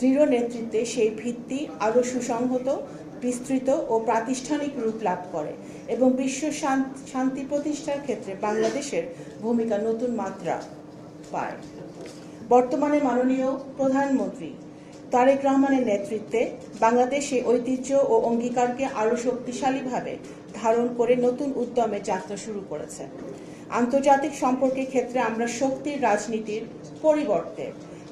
দৃঢ় নেতৃত্বে সেই ভিত্তি আরও সুসংহত, বিস্তৃত ও প্রাতিষ্ঠানিক রূপ লাভ করে এবং বিশ্ব শান্তি প্রতিষ্ঠার ক্ষেত্রে বাংলাদেশের ভূমিকা নতুন মাত্রা পায়। বর্তমানে মাননীয় প্রধানমন্ত্রী তারেক রহমানের নেতৃত্বে বাংলাদেশ এই ঐতিহ্য ও অঙ্গীকারকে আরও শক্তিশালীভাবে ধারণ করে নতুন উদ্যমে যাত্রা শুরু করেছে। আন্তর্জাতিক সম্পর্কের ক্ষেত্রে আমরা শক্তির রাজনীতির পরিবর্তে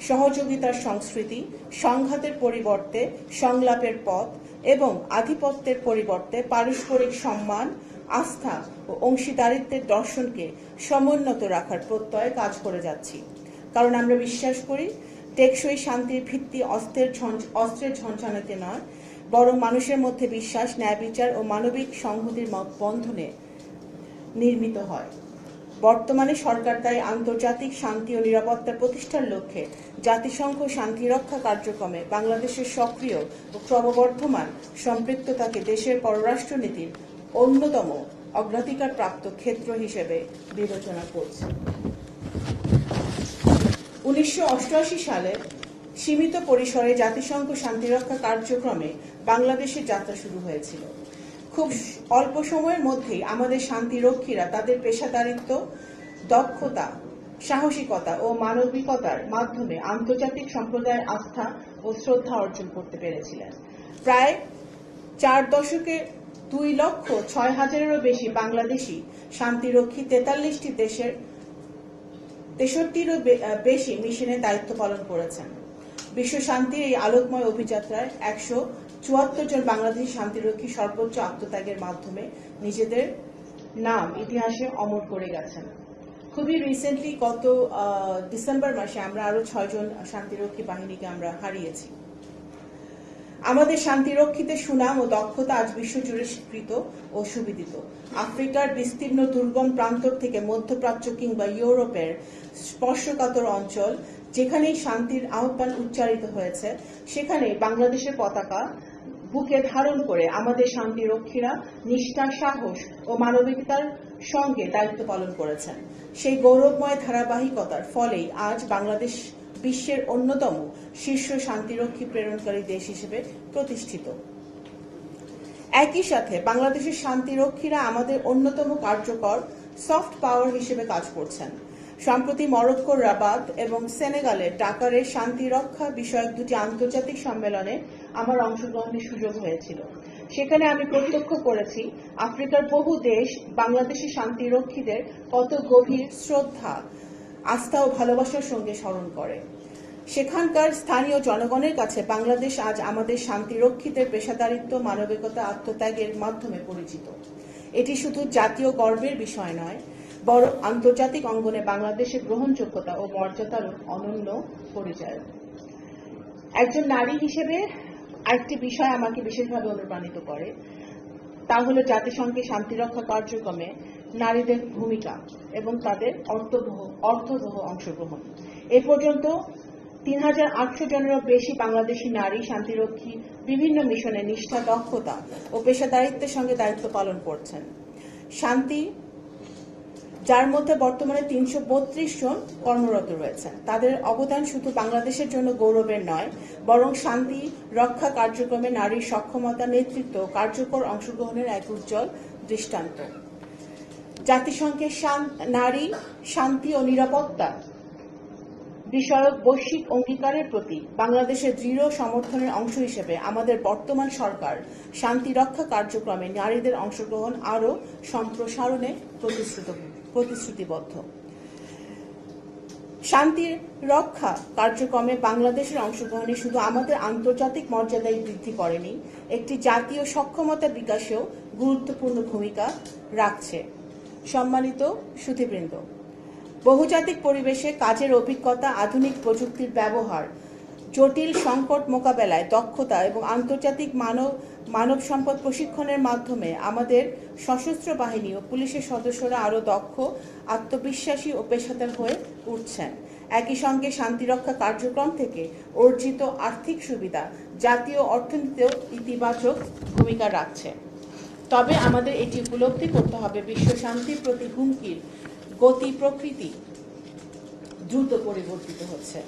সহযোগিতার সংস্কৃতি, সংঘাতের পরিবর্তে সংলাপের পথ এবং আধিপত্যের পরিবর্তে পারস্পরিক সম্মান, আস্থা ও অংশীদারিত্বের দর্শনকে সমুন্নত রাখার প্রত্যয়ে কাজ করে যাচ্ছি। কারণ আমরা বিশ্বাস করি টেকসই শান্তির ভিত্তি অস্ত্রের ঝঞ্ঝানিতে নয়, বরং মানুষের মধ্যে বিশ্বাস, ন্যায় বিচার ও মানবিক সংহতির বন্ধনে নির্মিত হয়। বর্তমানে সরকার তাই আন্তর্জাতিক শান্তি ও নিরাপত্তা প্রতিষ্ঠার লক্ষ্যে জাতিসংঘ শান্তিরক্ষা কার্যক্রমে বাংলাদেশের সক্রিয় ও ক্রমবর্ধমান সম্পৃক্ততাকে দেশের পররাষ্ট্রনীতির অন্যতম অগ্রাধিকারপ্রাপ্ত ক্ষেত্র হিসেবে বিবেচনা করছে। 1988 সালে সীমিত পরিসরে জাতিসংঘ শান্তিরক্ষা কার্যক্রমে বাংলাদেশের যাত্রা শুরু হয়েছিল। খুব অল্প সময়ের মধ্যেই আমাদের শান্তিরক্ষীরা তাদের পেশাদারিত্ব, দক্ষতা, সাহসিকতা ও মানবিকতার মাধ্যমে আন্তর্জাতিক সম্প্রদায়ের আস্থা ও শ্রদ্ধা অর্জন করতে পেরেছিলেন। প্রায় 4 দশকে 2,06,000-এরও বেশি বাংলাদেশি শান্তিরক্ষী 43টি দেশের 63টিরও বেশি মিশনে দায়িত্ব পালন করেছেন। বিশ্ব শান্তির এই আলোকময় অভিযাত্রায় 174 জন বাংলাদেশি শান্তিরক্ষী সর্বোচ্চ আত্মত্যাগের মাধ্যমে নিজেদের নাম ইতিহাসে অমর করে গেছেন। খুবই রিসেন্টলি গত ডিসেম্বর মাসে আমরা আরো 6 জন শান্তিরক্ষী বাহিনীকে আমরা হারিয়েছি। আমাদের শান্তিরক্ষীদের সুনাম ও দক্ষতা আজ বিশ্বজুড়ে স্বীকৃত ও সুবিদিত। আফ্রিকার বিস্তীর্ণ দুর্গম প্রান্তর থেকে মধ্যপ্রাচ্য কিংবা ইউরোপের স্পর্শকাতর অঞ্চল, যেখানেই শান্তির আহ্বান উচ্চারিত হয়েছে, সেখানে বাংলাদেশের পতাকা বুকে ধারণ করে আমাদের শান্তিরক্ষীরা নিষ্ঠা, সাহস ও মানবিকতার সঙ্গে দায়িত্ব পালন করেছেন। সেই গৌরবময় ধারাবাহিকতার ফলেই আজ বাংলাদেশ বিশ্বের অন্যতম শীর্ষ শান্তিরক্ষী প্রেরণকারী দেশ হিসেবে প্রতিষ্ঠিত। একই সাথে বাংলাদেশের শান্তিরক্ষীরা আমাদের অন্যতম কার্যকর সফট পাওয়ার হিসেবে কাজ করছেন। সম্প্রতি মরক্কোর রাবাত এবং সেনেগালের ডাকারের শান্তিরক্ষা বিষয়ক 2টি আন্তর্জাতিক সম্মেলনে আমার অংশগ্রহণের সুযোগ হয়েছিল। সেখানে আমি প্রত্যক্ষ করেছি আফ্রিকার বহু দেশ বাংলাদেশি শান্তিরক্ষীদের কত গভীর শ্রদ্ধা, আস্থা ও ভালোবাসার সঙ্গে স্মরণ করে। সেখানকার স্থানীয় জনগণের কাছে বাংলাদেশ আজ আমাদের শান্তিরক্ষীদের পেশাদারিত্ব, মানবিকতা, আত্মত্যাগের মাধ্যমে পরিচিত। এটি শুধু জাতীয় গর্বের বিষয় নয়, বরং আন্তর্জাতিক অঙ্গনে বাংলাদেশের গ্রহণযোগ্যতা ও মর্যাদার অনন্য পরিচয়। একজন নারী হিসেবে আরেকটি বিষয় আমাকে বিশেষভাবে অনুপ্রাণিত করে, তা হলো জাতিসংঘের শান্তিরক্ষা কার্যক্রমে নারীদের ভূমিকা এবং তাদের অর্থবহ অংশগ্রহণ। এ পর্যন্ত 3,800 জনেরও বেশি বাংলাদেশি নারী শান্তিরক্ষী বিভিন্ন মিশনে নিষ্ঠা, দক্ষতা ও পেশাদারিত্বের সঙ্গে দায়িত্ব পালন করছেন। শান্তি, যার মধ্যে বর্তমানে 332 জন কর্মরত রয়েছেন, তাদের অবদান শুধু বাংলাদেশের জন্য গৌরবের নয়, বরং শান্তি রক্ষা কার্যক্রমে নারীর সক্ষমতা, নেতৃত্ব ও কার্যকর অংশগ্রহণের এক উজ্জ্বল দৃষ্টান্ত। জাতিসংঘের নারী, শান্তি ও নিরাপত্তা বিষয়ক বৈশ্বিক অঙ্গীকারের প্রতি বাংলাদেশের দৃঢ় সমর্থনের অংশ হিসেবে আমাদের বর্তমান সরকার শান্তি রক্ষা কার্যক্রমে নারীদের অংশগ্রহণ আরও সম্প্রসারণে প্রতিশ্রুতিবদ্ধ। শান্তি রক্ষা কার্যক্রমে বাংলাদেশের অংশগ্রহণে শুধু আমাদের আন্তর্জাতিক মর্যাদাই বৃদ্ধি করেনি, একটি জাতীয় সক্ষমতা বিকাশেও গুরুত্বপূর্ণ ভূমিকা রাখছে। সম্মানিত সুধীবৃন্দ, বহুজাতিক পরিবেশে কাজের অভিজ্ঞতা, আধুনিক প্রযুক্তির ব্যবহার, জটিল সংকট মোকাবেলায় দক্ষতা এবং আন্তর্জাতিক মানব সম্পদ প্রশিক্ষণের মাধ্যমে আমাদের সশস্ত্র বাহিনী ও পুলিশের সদস্যরা আরও দক্ষ, আত্মবিশ্বাসী ও পেশাদার হয়ে উঠছেন। একই সঙ্গে শান্তিরক্ষা কার্যক্রম থেকে অর্জিত আর্থিক সুবিধা জাতীয় অর্থনীতিতেও ইতিবাচক ভূমিকা রাখছে। তবে আমাদের এটি উপলব্ধি করতে হবে, বিশ্ব শান্তির প্রতি হুমকির গতি প্রকৃতি দ্রুত পরিবর্তিত হচ্ছে।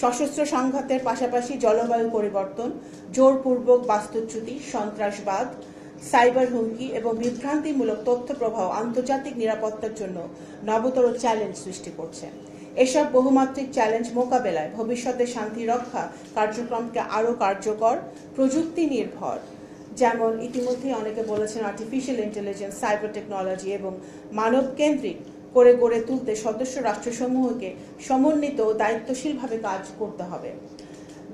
সশস্ত্র সংঘাতের পাশাপাশি জলবায়ু পরিবর্তন, জোরপূর্বক বাস্তুচ্যুতি, সন্ত্রাসবাদ, সাইবার হুমকি এবং বিভ্রান্তিমূলক তথ্য প্রবাহ আন্তর্জাতিক নিরাপত্তার জন্য নবতর চ্যালেঞ্জ সৃষ্টি করছে। এসব বহুমাত্রিক চ্যালেঞ্জ মোকাবেলায় ভবিষ্যতে শান্তি রক্ষা কার্যক্রমকে আরও কার্যকর, প্রযুক্তি নির্ভর, যেমন ইতিমধ্যে অনেকে বলেছেন আর্টিফিশিয়াল ইন্টেলিজেন্স, সাইবার টেকনোলজি এবং মানবকেন্দ্রিক করে গড়ে তুলতে সদস্য রাষ্ট্রসমূহকে সমন্বিত ও দায়িত্বশীলভাবে কাজ করতে হবে।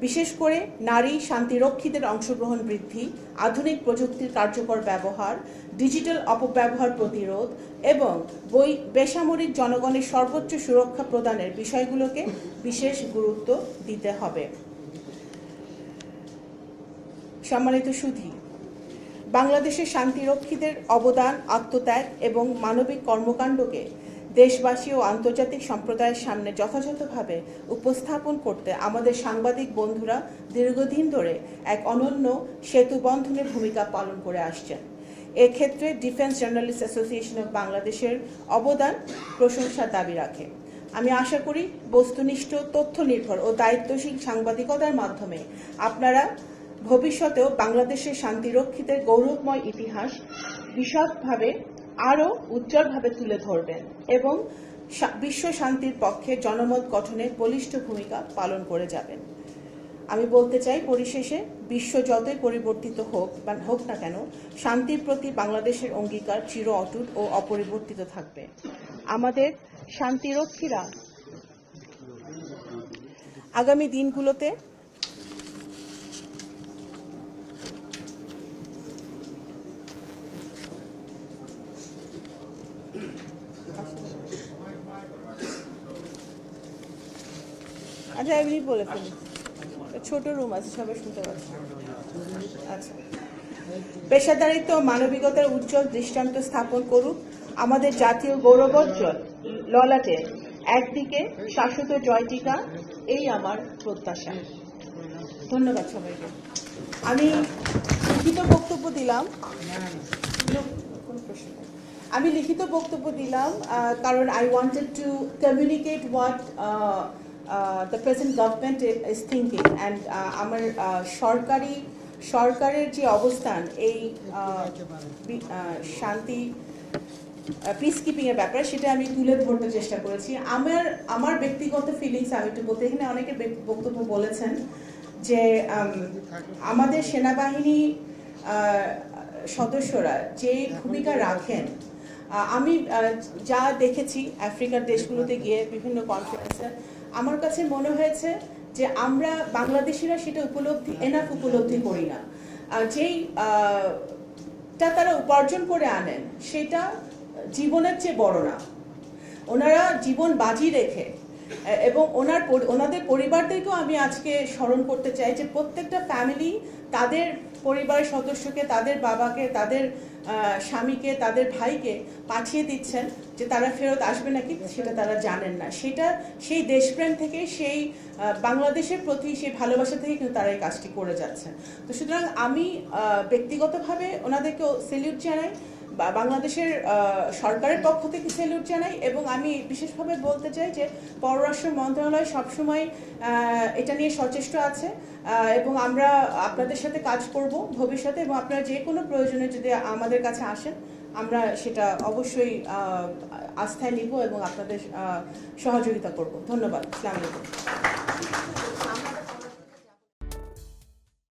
বিশেষ করে নারী শান্তিরক্ষীদের অংশগ্রহণ বৃদ্ধি, আধুনিক প্রযুক্তির কার্যকর ব্যবহার, ডিজিটাল অপব্যবহার প্রতিরোধ এবং বেসামরিক জনগণের সর্বোচ্চ সুরক্ষা প্রদানের বিষয়গুলোকে বিশেষ গুরুত্ব দিতে হবে। সম্মানিত সুধী, বাংলাদেশের শান্তিরক্ষীদের অবদান, আত্মত্যাগ এবং মানবিক কর্মকাণ্ডকে দেশবাসী ও আন্তর্জাতিক সম্প্রদায়ের সামনে যথাযথভাবে উপস্থাপন করতে আমাদের সাংবাদিক বন্ধুরা দীর্ঘদিন ধরে এক অনন্য সেতু বন্ধনের ভূমিকা পালন করে আসছেন। এক্ষেত্রে ডিফেন্স জার্নালিস্ট অ্যাসোসিয়েশন অব বাংলাদেশের অবদান প্রশংসার দাবি রাখে। আমি আশা করি বস্তুনিষ্ঠ, তথ্য নির্ভর ও দায়িত্বশীল সাংবাদিকতার মাধ্যমে আপনারা ভবিষ্যতেও বাংলাদেশের শান্তিরক্ষীদের গৌরবময় ইতিহাস বিশদভাবে আরও উজ্জ্বলভাবে তুলে ধরবেন এবং বিশ্ব শান্তির পক্ষে জনমত গঠনে বলিষ্ঠ ভূমিকা পালন করে যাবেন। আমি বলতে চাই, পরিশেষে বিশ্ব যতই পরিবর্তিত হোক না কেন, শান্তির প্রতি বাংলাদেশের অঙ্গীকার চির অটুট ও অপরিবর্তিত থাকবে। আমাদের শান্তিরক্ষীরা আগামী দিনগুলোতে আচ্ছা এমনি বলে ফেলি, ছোট রুম আছে, সবাই শুনতে পাচ্ছে। আচ্ছা, পেশাদারিত্ব ও মানবিকতার উজ্জ্বল দৃষ্টান্ত স্থাপন করুক আমাদের জাতীয় গৌরবোজ্জ্বল ললাটে একদিকে শাশ্বত জয়টিকা, এই আমার প্রত্যাশা। ধন্যবাদ সবাইকে। আমি লিখিত বক্তব্য দিলাম, কারণ I wanted to communicate what the present government is thinking, and আমার সরকারের যে অবস্থান এই শান্তি পিস কিপিং এর ব্যাপারে, সেটা আমি তুলে ধরতে চেষ্টা করেছি। আমার ব্যক্তিগত ফিলিংস আমি একটু বলতে, এখানে অনেকে বক্তব্য বলেছেন যে আমাদের সেনাবাহিনী সদস্যরা যে ভূমিকা রাখেন, আমি যা দেখেছি আফ্রিকার দেশগুলোতে গিয়ে বিভিন্ন কনফারেন্সে, আমার কাছে মনে হয়েছে যে আমরা বাংলাদেশিরা সেটা উপলব্ধি করি না। যেইটা তারা উপার্জন করে আনেন সেটা জীবনের চেয়ে বড় না। ওনারা জীবন বাজি রেখে, এবং ওনাদের পরিবারদেরকেও আমি আজকে স্মরণ করতে চাই যে প্রত্যেকটা ফ্যামিলি তাদের পরিবারের সদস্যকে, তাদের বাবাকে, তাদের স্বামীকে, তাদের ভাইকে পাঠিয়ে দিচ্ছেন, যে তারা ফেরত আসবে নাকি সেটা তারা জানেন না। সেটা সেই দেশপ্রেম থেকে, সেই বাংলাদেশের প্রতি সেই ভালোবাসা থেকে কিন্তু তারা এই কাজটি করে যাচ্ছেন। তো সুতরাং আমি ব্যক্তিগতভাবে ওনাদেরকে স্যালিউট জানাই, বাংলাদেশের সরকারের পক্ষ থেকে স্যালুট জানাই, এবং আমি বিশেষভাবে বলতে চাই যে পররাষ্ট্র মন্ত্রণালয় সবসময় এটা নিয়ে সচেষ্ট আছে, এবং আমরা আপনাদের সাথে কাজ করব ভবিষ্যতে, এবং আপনারা যে কোনো প্রয়োজনে যদি আমাদের কাছে আসেন আমরা সেটা অবশ্যই আস্থায় নিব এবং আপনাদের সহযোগিতা করব। ধন্যবাদ। আসসালামু আলাইকুম।